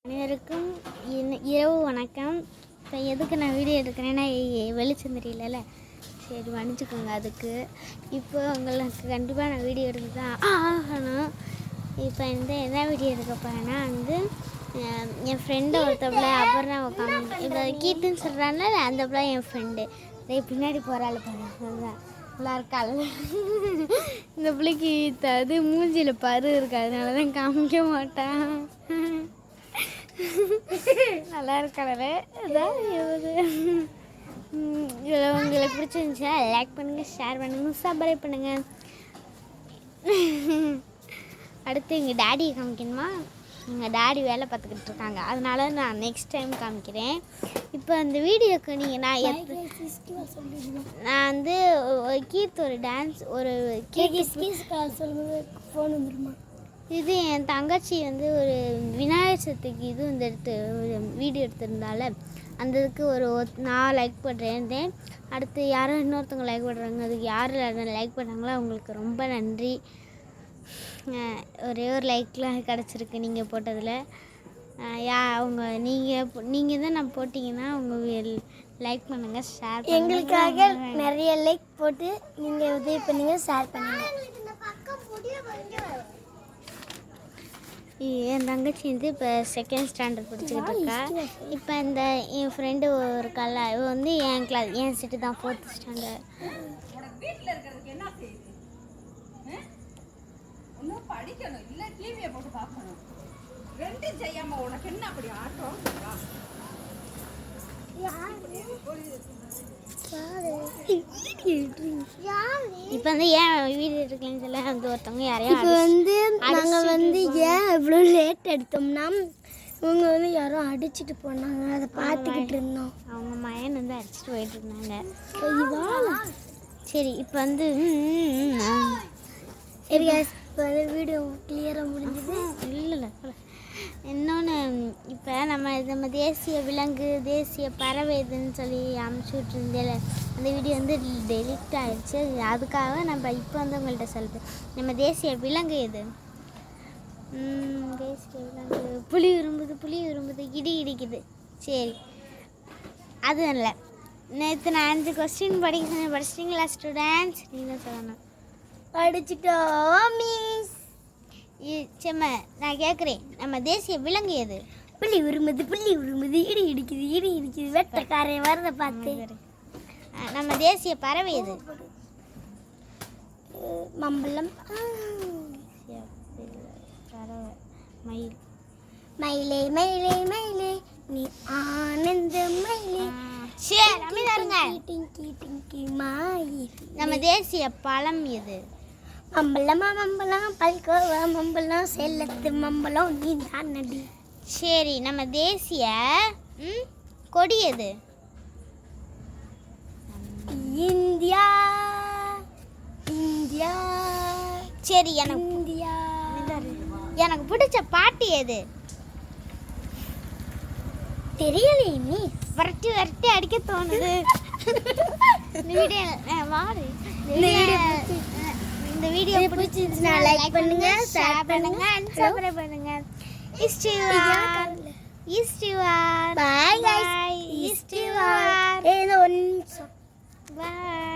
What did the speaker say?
அனைவருக்கும் இரவு வணக்கம். இப்போ எதுக்கு நான் வீடியோ எடுக்கிறேன்னா வெளிச்சம் தெரியல, சரி மன்னிச்சுக்கோங்க. அதுக்கு இப்போ உங்களுக்கு கண்டிப்பாக நான் வீடியோ எடுத்து தான் ஆகணும். இப்போ என்ன வீடியோ எடுக்க போகிறேன்னா என் ஃப்ரெண்டு ஒருத்தப்பில் அப்புறம் நான் உட்காந்து இப்போ கீட்டுன்னு சொல்கிறாங்க. அந்த பிள்ளை என் ஃப்ரெண்டு பின்னாடி போகிறாள் பாருங்க, நல்லா இருக்காள். இந்த பிள்ளைக்கு அது மூஞ்சியில் பரு இருக்கு, அதனால தான் காமிக்க மாட்டான். நல்லா இருக்காள அதான் இதில் உங்களுக்கு பிடிச்சிருந்துச்சா லைக் பண்ணுங்கள், ஷேர் பண்ணுங்கள், சப்ஸ்கிரைப் பண்ணுங்கள். அடுத்து எங்கள் டேடியை காமிக்கணுமா? எங்கள் டேடி வேலை பார்த்துக்கிட்டு இருக்காங்க, அதனால நான் நெக்ஸ்ட் டைம் காமிக்கிறேன். இப்போ அந்த வீடியோக்கு நான் கீர்த்து ஒரு டான்ஸ் ஒரு ஃபோன் வந்துருமா. இது என் தங்கச்சி ஒரு விநாயகர் சதுர்த்திக்கு எடுத்து ஒரு வீடியோ எடுத்திருந்தால அந்த இதுக்கு நான் லைக் பண்ணுறேன். அடுத்து யாரும் இன்னொருத்தவங்க லைக் பண்ணுறாங்க, அதுக்கு யார் லைக் பண்ணுறாங்களோ அவங்களுக்கு ரொம்ப நன்றி. ஒரே ஒரு லைக்லாம் கிடச்சிருக்கு நீங்கள் போட்டதில். நீங்கள் தான் நான் போட்டிங்கன்னா உங்கள் லைக் பண்ணுங்கள், ஷேர் எங்களுக்காக நிறைய லைக் போட்டு நீங்கள் உதவி பண்ணுங்கள், ஷேர் பண்ணுங்கள். என் தங்கச்சி இப்போ செகண்ட் ஸ்டாண்டர்ட் படிச்சுக்கிட்டு இருக்கா. இப்போ என் ஃப்ரெண்டு இருக்கால, இவ என் கிளாஸ் என் செட்டு தான் 4th ஸ்டாண்டர்ட். படிக்கணும் இல்ல டிவியை போட்டு பார்க்கணும், ரெண்டும் செய்யாம உனக்கு என்ன அப்படி ஆட்டம்? இப்போ ஏன் வீடியோ எடுக்கலன்னு சொல்ல ஒருத்தவங்க யாரையும் இப்போ நாங்கள் ஏன் இவ்வளோ லேட் எடுத்தோம்னா இவங்க யாரும் அடிச்சுட்டு போனாங்க, அதை பார்த்துக்கிட்டு இருந்தோம். அவங்க மயன் அடிச்சுட்டு போயிட்டு இருந்தாங்க. சரி இப்போ சரி இப்போ வீடியோ கிளியராக முடிஞ்சது. இல்லை இன்னொன்று இப்போ நம்ம தேசிய விலங்கு தேசிய பறவை இதுன்னு சொல்லி அமுச்சு விட்டுருந்தேல, அந்த வீடியோ டெலிட் ஆகிடுச்சு. அதுக்காக நம்ம இப்போ உங்கள்கிட்ட சொல்லுது, நம்ம தேசிய விலங்கு எது? தேசிய விலங்கு புலி விரும்புது இடி இடிக்குது. சரி அது இல்லை. நேற்று நான் 5 கொஸ்டின் படிச்சிட்டிங்களா ஸ்டூடெண்ட்ஸ்? நீங்கள் சொல்லணும். படிச்சுட்டோம் மிஸ். செம்ம. நான் கேட்குறேன், நம்ம தேசிய விலங்கு எது? புலி விரும்புது இடி இடிக்குது வெட்டக்காரன் வரதை பார்த்து. நம்ம தேசிய பறவை எது? மம்பளம். பறவை மயிலே மயிலே மயிலே நீ ஆனந்த மயிலே. சரி நம்ம தேசிய பழம் எது? மம்பளம் பல்கோவா மம்பளம் செல்லத்து மம்பளம் நீ தான் நடி. சரி நம்ம தேசிய கொடி எது? இந்தியா. சரி எனக்கு பிடிச்ச பாட்டு எது? தெரியலையே நீ வரட்டி அடிக்க தோணுது. இந்த வீடியோ பிடிச்சிருந்துச்சுன்னா லைக் பண்ணுங்க, ஷேர் பண்ணுங்க, சப்ஸ்கிரைப் பண்ணுங்க. Bye guys. Bye.